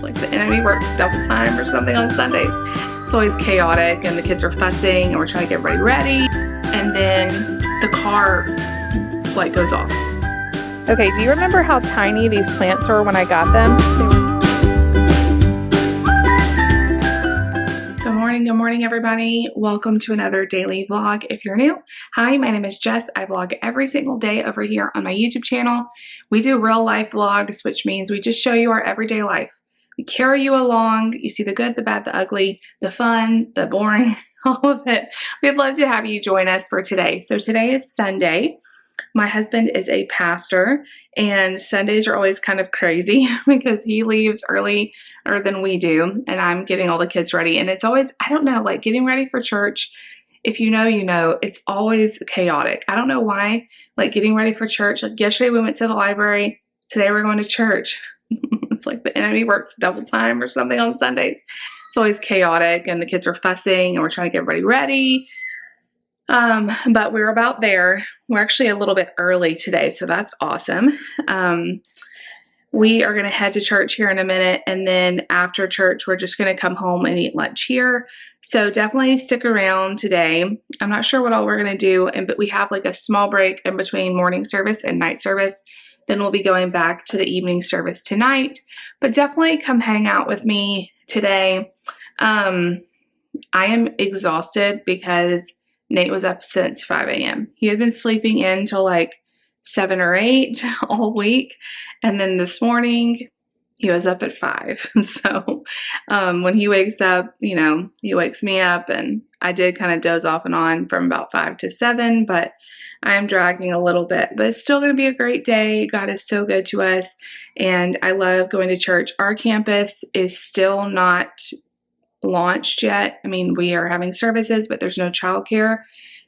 Like the enemy works double time or something on Sundays. It's always chaotic and the kids are fussing and we're trying to get everybody ready. And then the car light goes off. Okay, do you remember how tiny these plants were when I got them? Good morning everybody. Welcome to another daily vlog. If you're new, hi, my name is Jess. I vlog every single day over here on my YouTube channel. We do real life vlogs, which means we just show you our everyday life. We carry you along. You see the good, the bad, the ugly, the fun, the boring, all of it. We'd love to have you join us for today. So today is Sunday. My husband is a pastor and Sundays are always kind of crazy because he leaves earlier than we do and I'm getting all the kids ready. And it's always, I don't know, like getting ready for church. If you know, you know, it's always chaotic. I don't know why, like getting ready for church. Like yesterday we went to the library. Today we're going to church. It's like the enemy works double time or something on Sundays. It's always chaotic and the kids are fussing and we're trying to get everybody ready. But we're about there. We're actually a little bit early today, so that's awesome. We are going to head to church here in a minute, and then after church, we're just going to come home and eat lunch here. So definitely stick around today. I'm not sure what all we're going to do, but we have like a small break in between morning service and night service. Then we'll be going back to the evening service tonight, but definitely come hang out with me today. I am exhausted because Nate was up since 5 a.m. He had been sleeping in till like 7 or 8 all week. And then this morning he was up at 5. So when he wakes up, you know, he wakes me up, and I did kind of doze off and on from about 5 to 7, but I am dragging a little bit, but it's still going to be a great day. God is so good to us. And I love going to church. Our campus is still not launched yet. I mean, we are having services, but there's no childcare.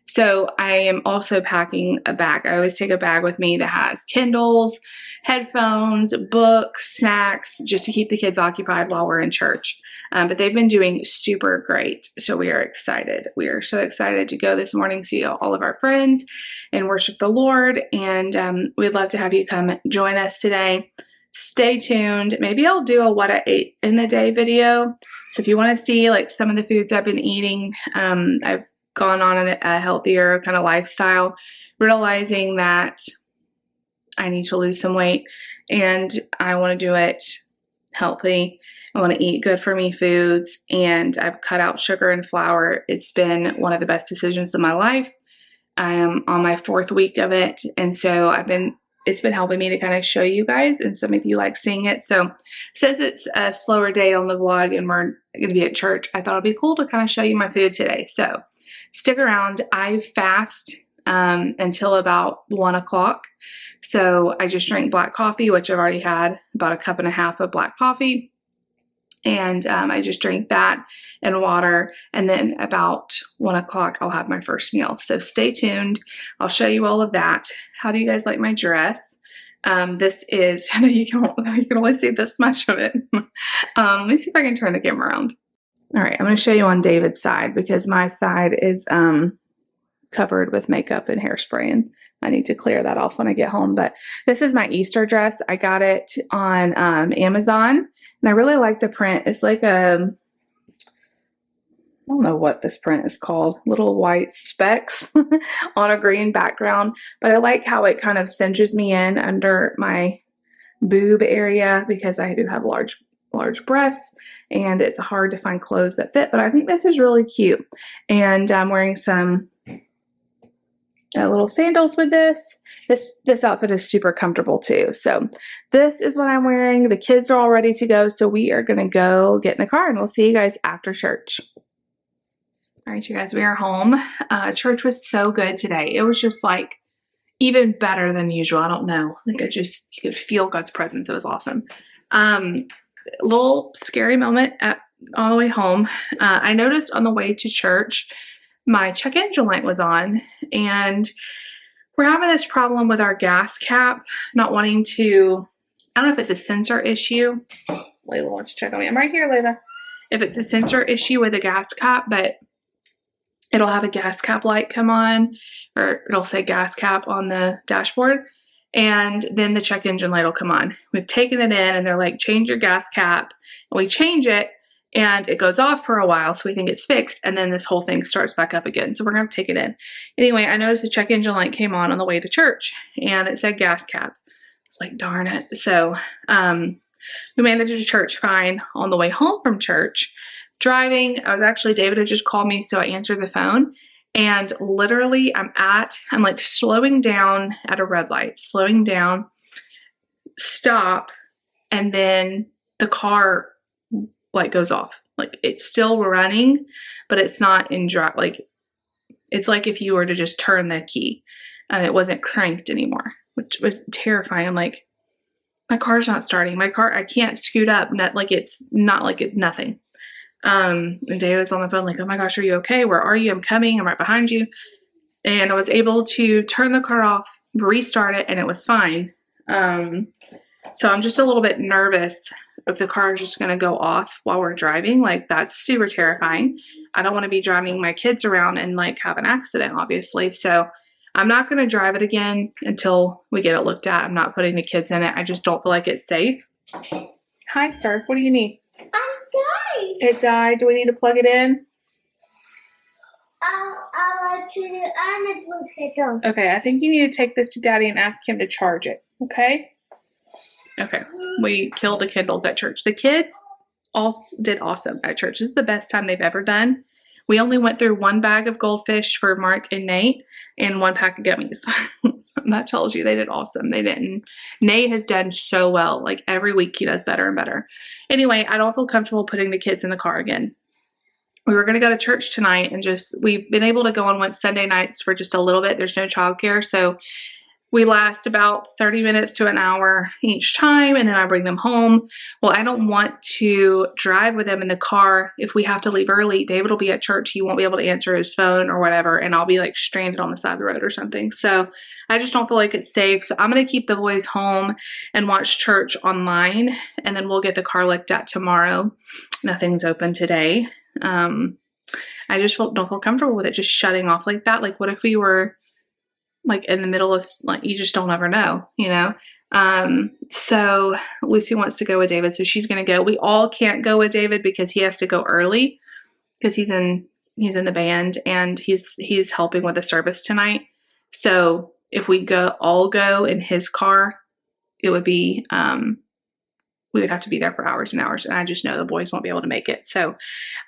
So I am also packing a bag. I always take a bag with me that has Kindles, headphones, books, snacks, just to keep the kids occupied while we're in church. But they've been doing super great. So we are excited. We are so excited to go this morning, see all of our friends and worship the Lord. And we'd love to have you come join us today. Stay tuned. Maybe I'll do a what I ate in the day video. So if you want to see like some of the foods I've been eating, I've gone on a healthier kind of lifestyle, realizing that I need to lose some weight and I want to do it healthy. I want to eat good for me foods, and I've cut out sugar and flour. It's been one of the best decisions of my life. I am on my 4th week of it, and so it's been helping me to kind of show you guys, and some of you like seeing it. So since it's a slower day on the vlog and we're going to be at church, I thought it'd be cool to kind of show you my food today. So stick around. I fast until about 1 o'clock. So I just drink black coffee, which I've already had about a cup and a half of black coffee. And I just drink that and water. And then about 1 o'clock, I'll have my first meal. So stay tuned. I'll show you all of that. How do you guys like my dress? This is, I know you can only see this much of it. Let me see if I can turn the camera around. All right, I'm going to show you on David's side because my side is covered with makeup and hairspray, and I need to clear that off when I get home. But this is my Easter dress. I got it on Amazon, and I really like the print. It's like I don't know what this print is called, little white specks on a green background, but I like how it kind of cinches me in under my boob area because I do have large breasts and it's hard to find clothes that fit, but I think this is really cute. And I'm wearing some little sandals with this. This outfit is super comfortable too. So this is what I'm wearing. The kids are all ready to go, so we are going to go get in the car and we'll see you guys after church. All right, you guys, we are home. Church was so good today. It was just like even better than usual. I don't know. Like you could feel God's presence. It was awesome. A little scary moment on the way home. I noticed on the way to church, my check engine light was on, and we're having this problem with our gas cap not wanting to, I don't know if it's a sensor issue. Layla wants to check on me. I'm right here, Layla. If it's a sensor issue with the gas cap, but it'll have a gas cap light come on, or it'll say gas cap on the dashboard, and then the check engine light will come on. We've taken it in and they're like, change your gas cap. And we change it and it goes off for a while. So we think it's fixed. And then this whole thing starts back up again. So we're going to take it in. Anyway, I noticed the check engine light came on the way to church and it said gas cap. It's like, darn it. So we made it to church fine. On the way home from church, driving, David had just called me. So I answered the phone. And literally I'm like slowing down at a red light, slowing down, stop, and then the car light goes off. Like it's still running, but it's not in drive. Like it's like if you were to just turn the key and it wasn't cranked anymore, which was terrifying. I'm like, my car's not starting. My car, I can't scoot up. It's nothing. And David's on the phone like, oh my gosh, are you okay? Where are you? I'm coming. I'm right behind you. And I was able to turn the car off, restart it, and it was fine. So I'm just a little bit nervous if the car is just going to go off while we're driving. Like that's super terrifying. I don't want to be driving my kids around and like have an accident, obviously. So I'm not going to drive it again until we get it looked at. I'm not putting the kids in it. I just don't feel like it's safe. Hi, sir. What do you need? It died. Do we need to plug it in? I want to unplug it on. Okay, I think you need to take this to Daddy and ask him to charge it. Okay? Okay. We killed the Kindles at church. The kids all did awesome at church. This is the best time they've ever done. We only went through 1 bag of goldfish for Mark and Nate and 1 pack of gummies. That tells you they did awesome. They didn't. Nate has done so well. Like every week he does better and better. Anyway, I don't feel comfortable putting the kids in the car again. We were going to go to church tonight and we've been able to go on Sunday nights for just a little bit. There's no childcare. So we last about 30 minutes to an hour each time, and then I bring them home. Well, I don't want to drive with them in the car if we have to leave early. David will be at church. He won't be able to answer his phone or whatever, and I'll be like stranded on the side of the road or something. So I just don't feel like it's safe. So I'm going to keep the boys home and watch church online, and then we'll get the car looked at tomorrow. Nothing's open today. I just don't feel comfortable with it just shutting off like that. Like what if we were like in the middle of, like, you just don't ever know, you know? So Lucy wants to go with David, so she's going to go. We all can't go with David because he has to go early because he's in the band and he's helping with the service tonight. So if we all go in his car, it would be, we would have to be there for hours and hours, and I just know the boys won't be able to make it. So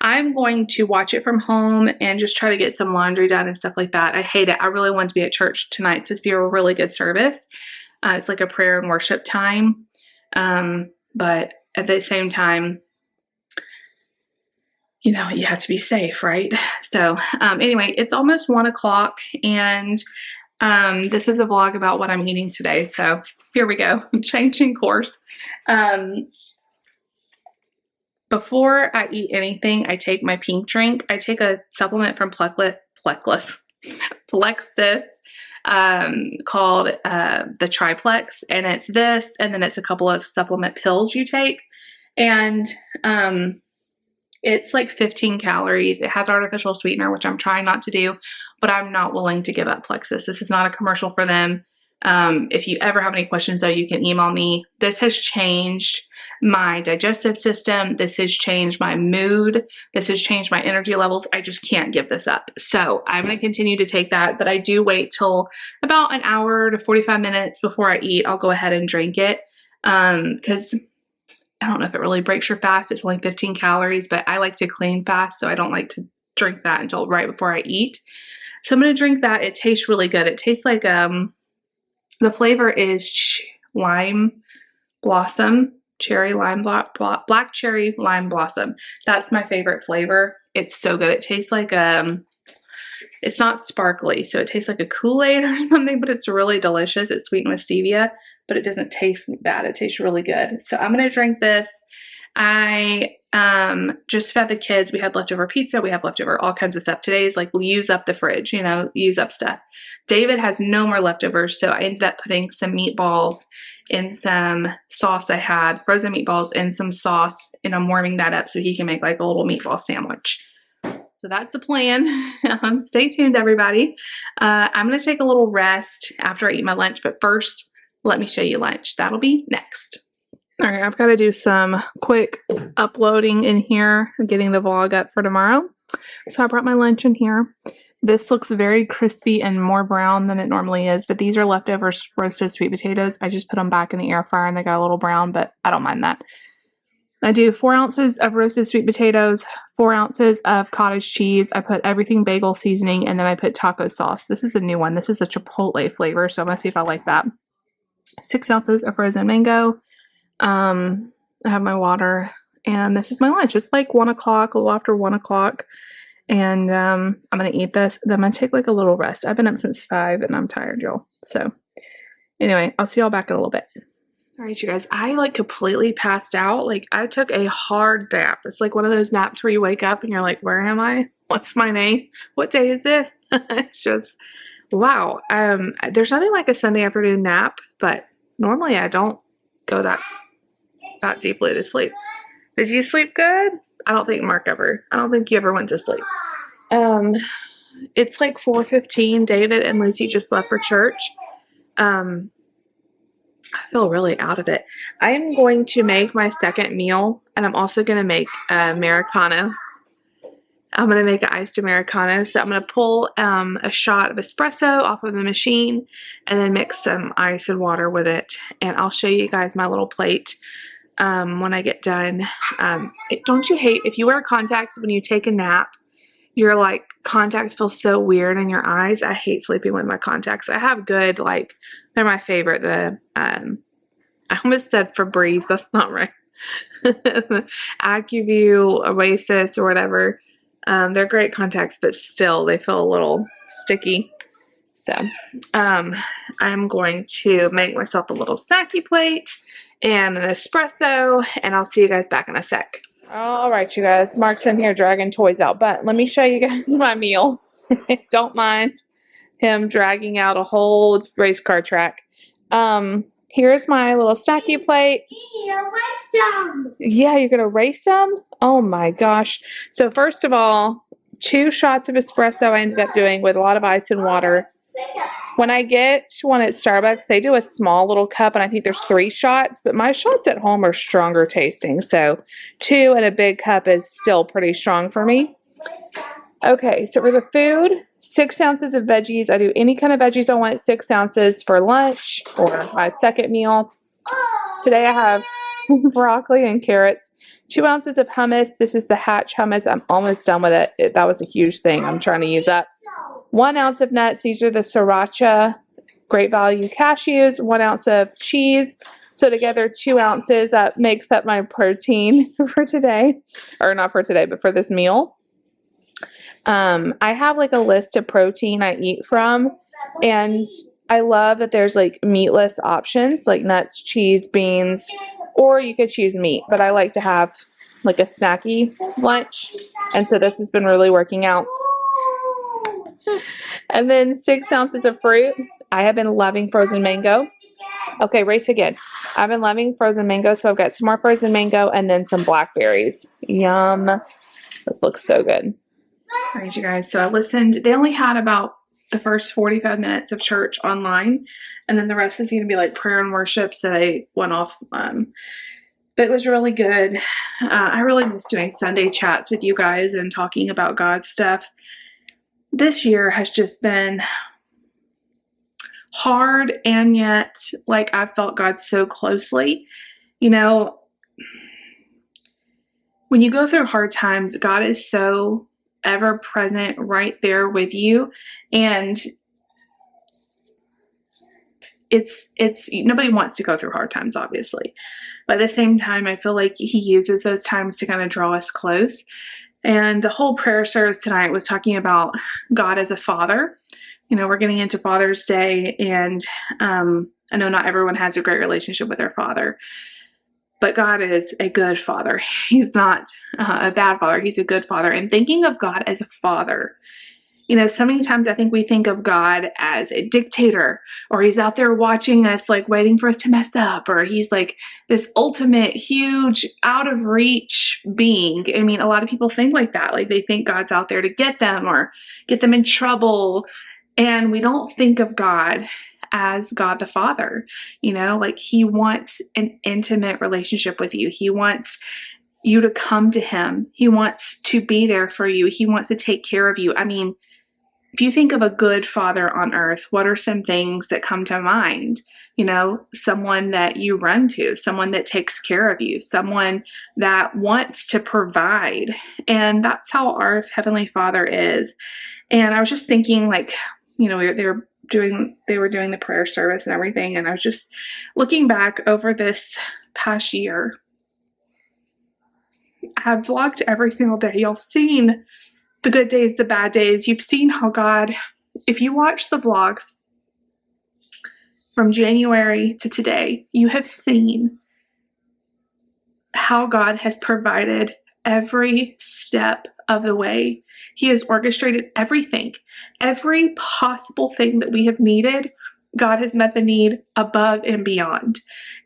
I'm going to watch it from home and just try to get some laundry done and stuff like that. I hate it. I really want to be at church tonight. It's supposed to be a really good service. It's like a prayer and worship time. But at the same time, you know, you have to be safe, right? So anyway, it's almost 1 o'clock, and this is a vlog about what I'm eating today. So here we go, changing course. Before I eat anything, I take my pink drink. I take a supplement from Plexus called the Triplex, and it's this, and then it's a couple of supplement pills you take, and it's like 15 calories. It has artificial sweetener, which I'm trying not to do, but I'm not willing to give up Plexus. This is not a commercial for them. If you ever have any questions, though, you can email me. This has changed my digestive system. This has changed my mood. This has changed my energy levels. I just can't give this up. So I'm going to continue to take that, but I do wait till about an hour to 45 minutes before I eat. I'll go ahead and drink it because I don't know if it really breaks your fast. It's only 15 calories, but I like to clean fast, so I don't like to drink that until right before I eat. So I'm going to drink that. It tastes really good. It tastes like the flavor is lime blossom, cherry lime black cherry lime blossom. That's my favorite flavor. It's so good. It tastes like it's not sparkly, so it tastes like a Kool-Aid or something, but it's really delicious. It's sweetened with stevia, but it doesn't taste bad. It tastes really good. So I'm gonna drink this. I just fed the kids. We had leftover pizza. We have leftover all kinds of stuff. Today's like, we use up the fridge, you know, use up stuff. David has no more leftovers, so I ended up putting some meatballs in some sauce I had, frozen meatballs in some sauce, and I'm warming that up so he can make like a little meatball sandwich. So that's the plan. Stay tuned, everybody. I'm going to take a little rest after I eat my lunch, but first, let me show you lunch. That'll be next. All right, I've got to do some quick uploading in here, getting the vlog up for tomorrow. So I brought my lunch in here. This looks very crispy and more brown than it normally is, but these are leftover roasted sweet potatoes. I just put them back in the air fryer and they got a little brown, but I don't mind that. I do 4 ounces of roasted sweet potatoes, 4 ounces of cottage cheese. I put everything bagel seasoning, and then I put taco sauce. This is a new one. This is a chipotle flavor, so I'm going to see if I like that. 6 ounces of frozen mango. I have my water, and this is my lunch. It's like 1 o'clock, a little after 1 o'clock, and I'm going to eat this. Then I'm going to take like a little rest. I've been up since 5, and I'm tired, y'all. So anyway, I'll see y'all back in a little bit. All right, you guys, I like completely passed out. Like I took a hard nap. It's like one of those naps where you wake up and you're like, where am I? What's my name? What day is it? It's just, wow. There's nothing like a Sunday afternoon nap, but normally I don't go that deeply to sleep. Did you sleep good? I don't think you ever went to sleep. It's like 4:15. David and Lucy just left for church. I feel really out of it. I am going to make my second meal, and I'm also going to make Americano. I'm going to make an iced Americano. So I'm going to pull a shot of espresso off of the machine and then mix some ice and water with it. And I'll show you guys my little plate when I get done. Don't you hate, if you wear contacts when you take a nap, your like contacts feel so weird in your eyes. I hate sleeping with my contacts. I have good, like, they're my favorite. I almost said Febreze. That's not right. AccuView, Oasis, or whatever. They're great contacts, but still they feel a little sticky. So I'm going to make myself a little snacky plate and an espresso, and I'll see you guys back in a sec. All right, you guys, Mark's in here dragging toys out, but let me show you guys my meal. Don't mind him dragging out a whole race car track. Here's my little snacky plate. Yeah, you're gonna race them? Oh my gosh. So first of all, 2 shots of espresso I ended up doing with a lot of ice and water. When I get one at Starbucks, they do a small little cup, and I think there's 3 shots, but my shots at home are stronger tasting. So 2 in a big cup is still pretty strong for me. Okay, so for the food, 6 ounces of veggies. I do any kind of veggies I want, 6 ounces for lunch or my second meal. Today I have broccoli and carrots. 2 ounces of hummus. This is the Hatch hummus. I'm almost done with it. That was a huge thing I'm trying to use up. 1 ounce of nuts. These are the Sriracha Great Value cashews. 1 ounce of cheese. So together 2 ounces makes up my protein for today. Or not for today, but for this meal. I have like a list of protein I eat from, and I love that there's like meatless options like nuts, cheese, beans, or you could choose meat, but I like to have like a snacky lunch, and so this has been really working out. And then 6 ounces of fruit. I have been loving frozen mango. Okay, race again. I've been loving frozen mango, so I've got some more frozen mango and then some blackberries. Yum. This looks so good. All right, you guys, so I listened. They only had about the first 45 minutes of church online, and then the rest is going to be like prayer and worship, so they went off. But it was really good. I really miss doing Sunday chats with you guys and talking about God's stuff. This year has just been hard, and yet, like, I've felt God so closely. You know, when you go through hard times, God is so ever present right there with you, and it's nobody wants to go through hard times, obviously, but at the same time I feel like he uses those times to kind of draw us close. And the whole prayer service tonight was talking about God as a father. You know, we're getting into Father's Day, and I know not everyone has a great relationship with their father, but God is a good father. He's not a bad father. He's a good father. And thinking of God as a father, you know, so many times I think we think of God as a dictator, or he's out there watching us, like waiting for us to mess up, or he's like this ultimate, huge, out of reach being. I mean, a lot of people think like that. Like they think God's out there to get them or get them in trouble. And we don't think of God as God the Father. Like He wants an intimate relationship with you. He wants you to come to Him. He wants to be there for you. He wants to take care of you. I mean, if you think of a good father on earth, what are some things that come to mind? Someone that you run to, someone that takes care of you, someone that wants to provide. And that's how our Heavenly Father is. And I was just thinking, like, they were doing the prayer service and everything. And I was just looking back over this past year. I've vlogged every single day. Y'all have seen the good days, the bad days. You've seen how God, if you watch the vlogs from January to today, you have seen how God has provided every step of the way. He has orchestrated everything, every possible thing that we have needed. God has met the need above and beyond.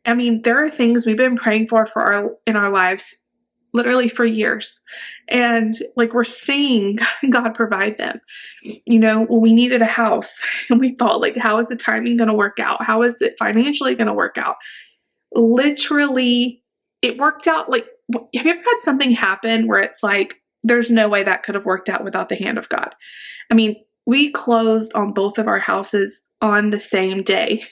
I mean, there are things we've been praying for in our lives literally for years. And like we're seeing God provide them. When we needed a house and we thought, like, how is the timing going to work out? How is it financially going to work out? Literally, it worked out. Like, have you ever had something happen where it's like, there's no way that could have worked out without the hand of God? I mean, we closed on both of our houses on the same day.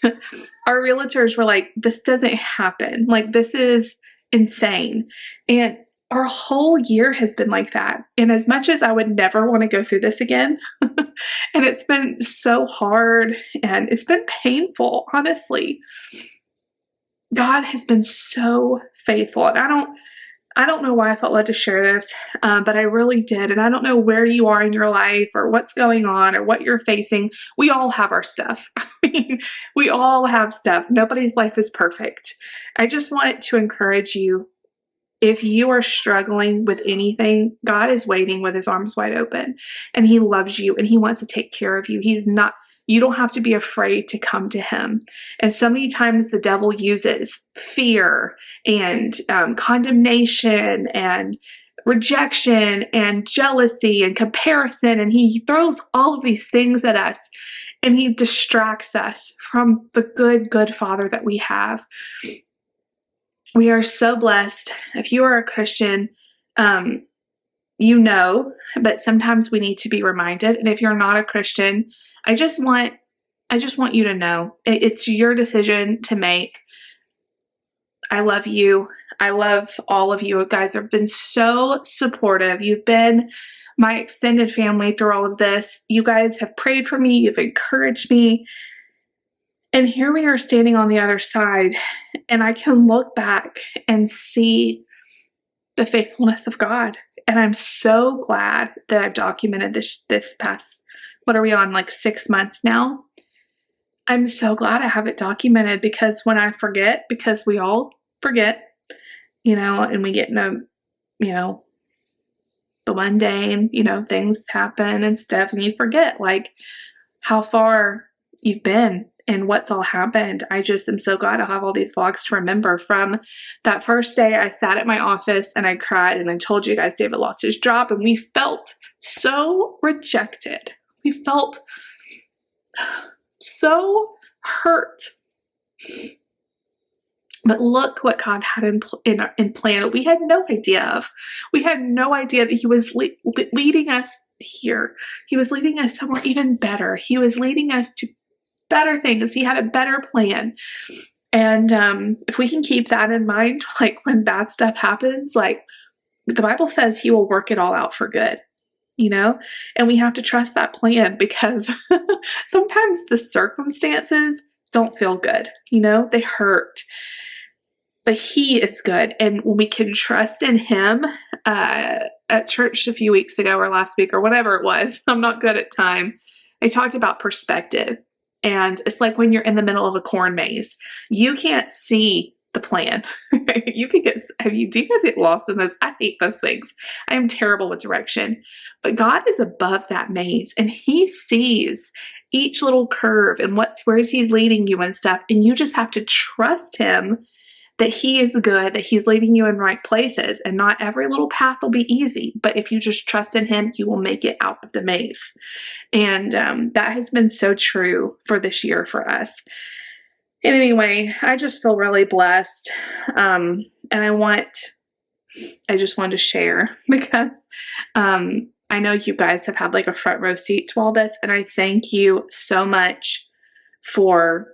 Our realtors were like, this doesn't happen. Like, this is insane. And our whole year has been like that. And as much as I would never want to go through this again, and it's been so hard and it's been painful, honestly, God has been so faithful. And I don't know why I felt led to share this, but I really did. And I don't know where you are in your life or what's going on or what you're facing. We all have our stuff. I mean, we all have stuff. Nobody's life is perfect. I just want to encourage you. If you are struggling with anything, God is waiting with His arms wide open, and He loves you and He wants to take care of you. You don't have to be afraid to come to Him. And so many times the devil uses fear and condemnation and rejection and jealousy and comparison, and he throws all of these things at us, and he distracts us from the good Father that we have. We are so blessed. If you are a Christian, but sometimes we need to be reminded. And if you're not a Christian, I just want you to know it's your decision to make. I love you. I love all of you. You guys have been so supportive. You've been my extended family through all of this. You guys have prayed for me. You've encouraged me. And here we are standing on the other side, and I can look back and see the faithfulness of God. And I'm so glad that I've documented this past, what are we on, like 6 months now? I'm so glad I have it documented, because when I forget, because we all forget, and we get in the one day, and, things happen and stuff, and you forget, like, how far you've been and what's all happened. I just am so glad I'll have all these vlogs to remember. From that first day I sat at my office and I cried, and I told you guys David lost his job, and we felt so rejected. We felt so hurt. But look what God had in plan. We had no idea of. We had no idea that He was leading us here. He was leading us somewhere even better. He was leading us to better things. He had a better plan. And if we can keep that in mind, like when bad stuff happens, like the Bible says He will work it all out for good, and we have to trust that plan, because sometimes the circumstances don't feel good, they hurt, but He is good. And when we can trust in Him, at church a few weeks ago or last week or whatever it was, I'm not good at time, they talked about perspective. And it's like when you're in the middle of a corn maze, you can't see the plan. Do you guys get lost in this? I hate those things. I am terrible with direction. But God is above that maze, and He sees each little curve and where He's leading you and stuff. And you just have to trust Him that he is good, that he's leading you in right places, and not every little path will be easy, but if you just trust in him, you will make it out of the maze. And that has been so true for this year for us. And anyway, I just feel really blessed. And I just wanted to share because I know you guys have had like a front row seat to all this, and I thank you so much for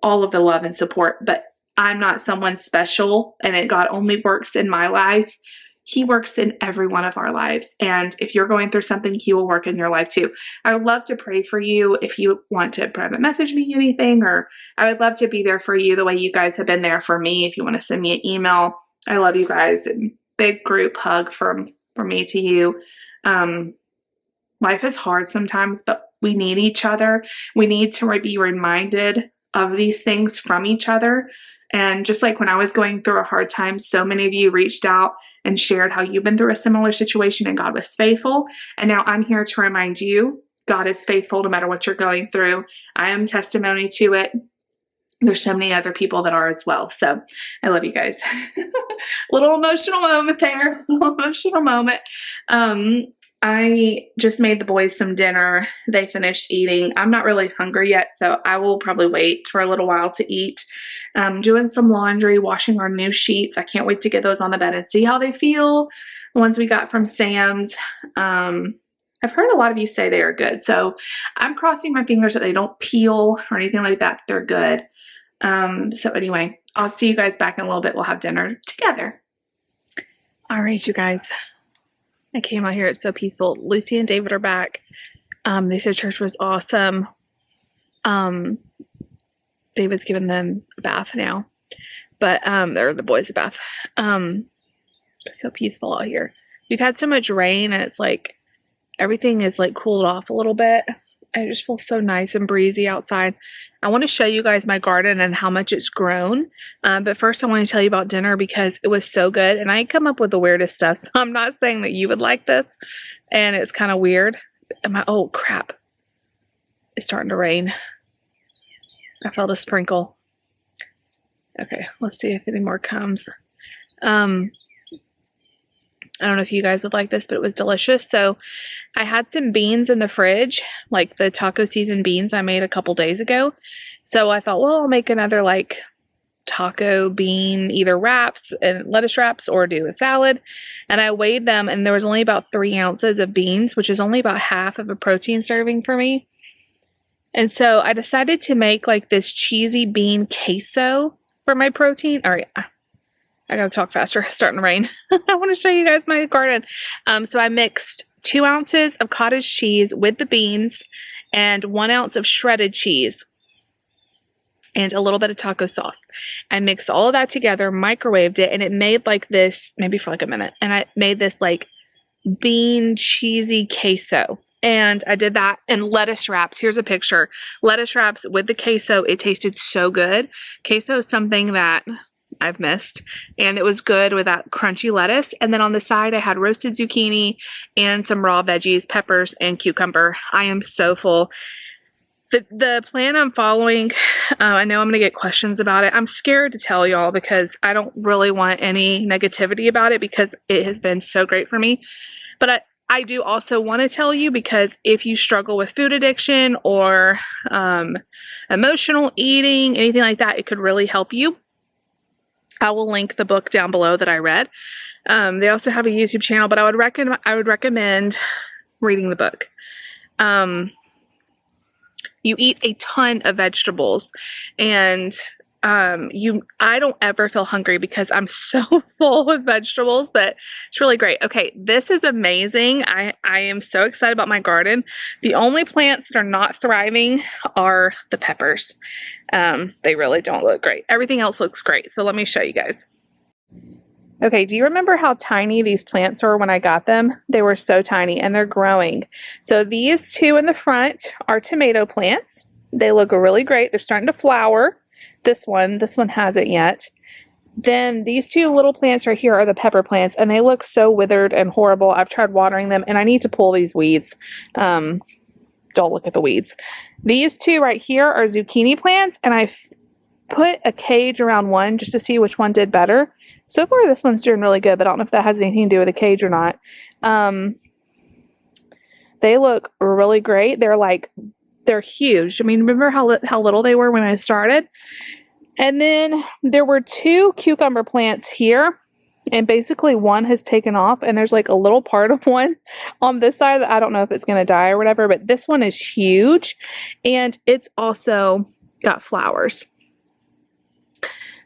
all of the love and support. But I'm not someone special, and God only works in my life. He works in every one of our lives. And if you're going through something, he will work in your life too. I would love to pray for you if you want to private message me anything, or I would love to be there for you the way you guys have been there for me. If you want to send me an email, I love you guys, and big group hug from me to you. Life is hard sometimes, but we need each other. We need to be reminded of these things from each other. And just like when I was going through a hard time, so many of you reached out and shared how you've been through a similar situation and God was faithful. And now I'm here to remind you, God is faithful no matter what you're going through. I am testimony to it. There's so many other people that are as well. So I love you guys. Little emotional moment there. Little emotional moment. I just made the boys some dinner. They finished eating. I'm not really hungry yet, so I will probably wait for a little while to eat. Doing some laundry, washing our new sheets. I can't wait to get those on the bed and see how they feel. The ones we got from Sam's. I've heard a lot of you say they are good, so I'm crossing my fingers that they don't peel or anything like that. They're good. So anyway, I'll see you guys back in a little bit. We'll have dinner together. All right, you guys. I came out here. It's so peaceful. Lucy and David are back. They said church was awesome. David's given them a bath now, but they're the boys a bath. It's so peaceful out here. We've had so much rain, and it's like everything is like cooled off a little bit. I just feel so nice and breezy outside. I want to show you guys my garden and how much it's grown. But first I want to tell you about dinner because it was so good. And I come up with the weirdest stuff. So I'm not saying that you would like this. And it's kind of weird. Oh crap. It's starting to rain. I felt a sprinkle. Okay, let's see if any more comes. I don't know if you guys would like this, but it was delicious. So I had some beans in the fridge, like the taco season beans I made a couple days ago. So I thought, well, I'll make another like taco bean, either wraps and lettuce wraps or do a salad. And I weighed them, and there was only about 3 ounces of beans, which is only about half of a protein serving for me. And so I decided to make like this cheesy bean queso for my protein. All right. I gotta talk faster. It's starting to rain. I want to show you guys my garden. So I mixed 2 ounces of cottage cheese with the beans and 1 ounce of shredded cheese and a little bit of taco sauce. I mixed all of that together, microwaved it, and it made like this, maybe for like a minute. And I made this like bean cheesy queso. And I did that in lettuce wraps. Here's a picture. Lettuce wraps with the queso. It tasted so good. Queso is something that I've missed, and it was good with that crunchy lettuce. And then on the side I had roasted zucchini and some raw veggies, peppers and cucumber. I am so full. The plan I'm following, I know I'm gonna get questions about it. I'm scared to tell y'all because I don't really want any negativity about it because it has been so great for me. But I do also want to tell you because if you struggle with food addiction or emotional eating, anything like that, it could really help you. I will link the book down below that I read. They also have a YouTube channel, but I would recommend reading the book. You eat a ton of vegetables, and I don't ever feel hungry because I'm so full with vegetables, but it's really great. Okay, this is amazing. I am so excited about my garden. The only plants that are not thriving are the peppers. They really don't look great. Everything else looks great. So let me show you guys. Okay, do you remember how tiny these plants were when I got them? They were so tiny, and they're growing. So these two in the front are tomato plants. They look really great. They're starting to flower. This one hasn't yet. Then these two little plants right here are the pepper plants, and they look so withered and horrible. I've tried watering them, and I need to pull these weeds. Don't look at the weeds. These two right here are zucchini plants, and put a cage around one just to see which one did better. So far, this one's doing really good, but I don't know if that has anything to do with the cage or not. They look really great. They're huge. I mean, remember how little they were when I started? And then there were 2 cucumber plants here, and basically one has taken off, and there's like a little part of one on this side that I don't know if it's going to die or whatever, but this one is huge, and it's also got flowers.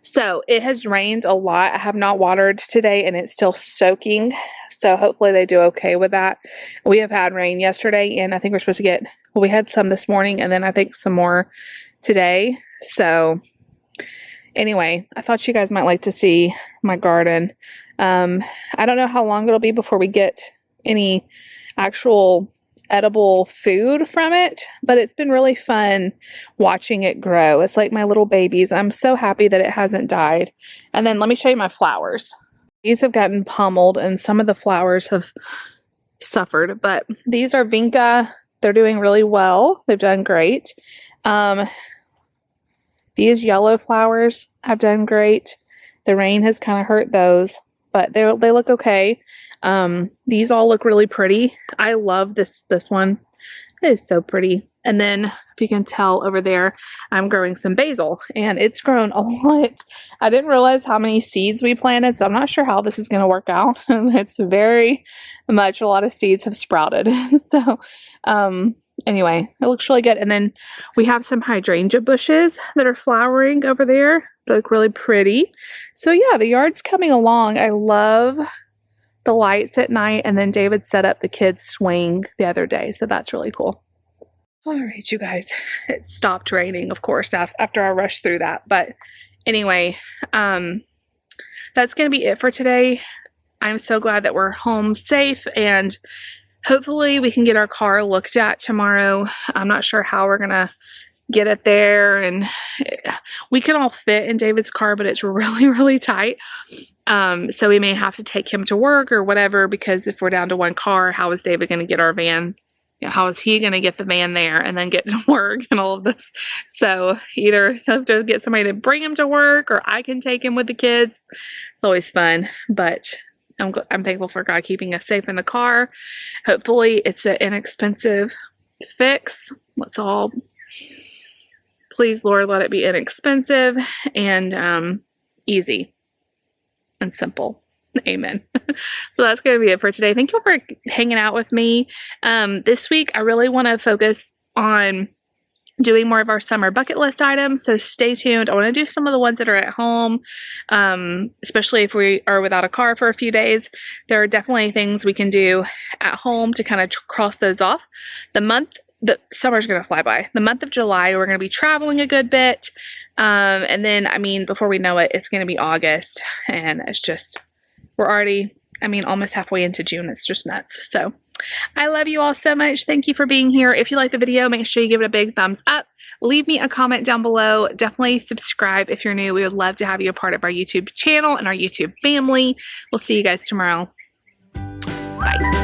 So it has rained a lot. I have not watered today, and it's still soaking. So hopefully they do okay with that. We have had rain yesterday, and I think we're supposed to get, well, we had some this morning, and then I think some more today. So anyway, I thought you guys might like to see my garden. I don't know how long it'll be before we get any actual edible food from it, but it's been really fun watching it grow. It's like my little babies. I'm so happy that it hasn't died. And then let me show you my flowers. These have gotten pummeled, and some of the flowers have suffered, but these are vinca. They're doing really well. They've done great. These yellow flowers have done great. The rain has kind of hurt those, but they look okay. These all look really pretty. I love this one. It is so pretty. And then if you can tell over there, I'm growing some basil, and it's grown a lot. I didn't realize how many seeds we planted, so I'm not sure how this is going to work out. It's very much, a lot of seeds have sprouted. So, anyway, it looks really good. And then we have some hydrangea bushes that are flowering over there. They look really pretty. So yeah, the yard's coming along. I love the lights at night, and then David set up the kids' swing the other day, so that's really cool. All right, you guys, it stopped raining, of course, after I rushed through that. But anyway, that's going to be it for today. I'm so glad that we're home safe, and hopefully we can get our car looked at tomorrow. I'm not sure how we're going to get it there, and we can all fit in David's car, but it's really, really tight. So we may have to take him to work or whatever, because if we're down to one car, how is David going to get our van? You know, how is he going to get the van there and then get to work and all of this? So either he'll have to get somebody to bring him to work, or I can take him with the kids. It's always fun, but I'm thankful for God keeping us safe in the car. Hopefully it's an inexpensive fix. Let's all, please, Lord, let it be inexpensive and easy and simple. Amen. So that's going to be it for today. Thank you for hanging out with me. This week, I really want to focus on doing more of our summer bucket list items. So stay tuned. I want to do some of the ones that are at home, especially if we are without a car for a few days. There are definitely things we can do at home to kind of cross those off. The summer's going to fly by. The month of July, we're going to be traveling a good bit. And then, I mean, before we know it, it's going to be August, and it's just, we're already, I mean, almost halfway into June. It's just nuts. So I love you all so much. Thank you for being here. If you like the video, make sure you give it a big thumbs up. Leave me a comment down below. Definitely subscribe if you're new. We would love to have you a part of our YouTube channel and our YouTube family. We'll see you guys tomorrow. Bye.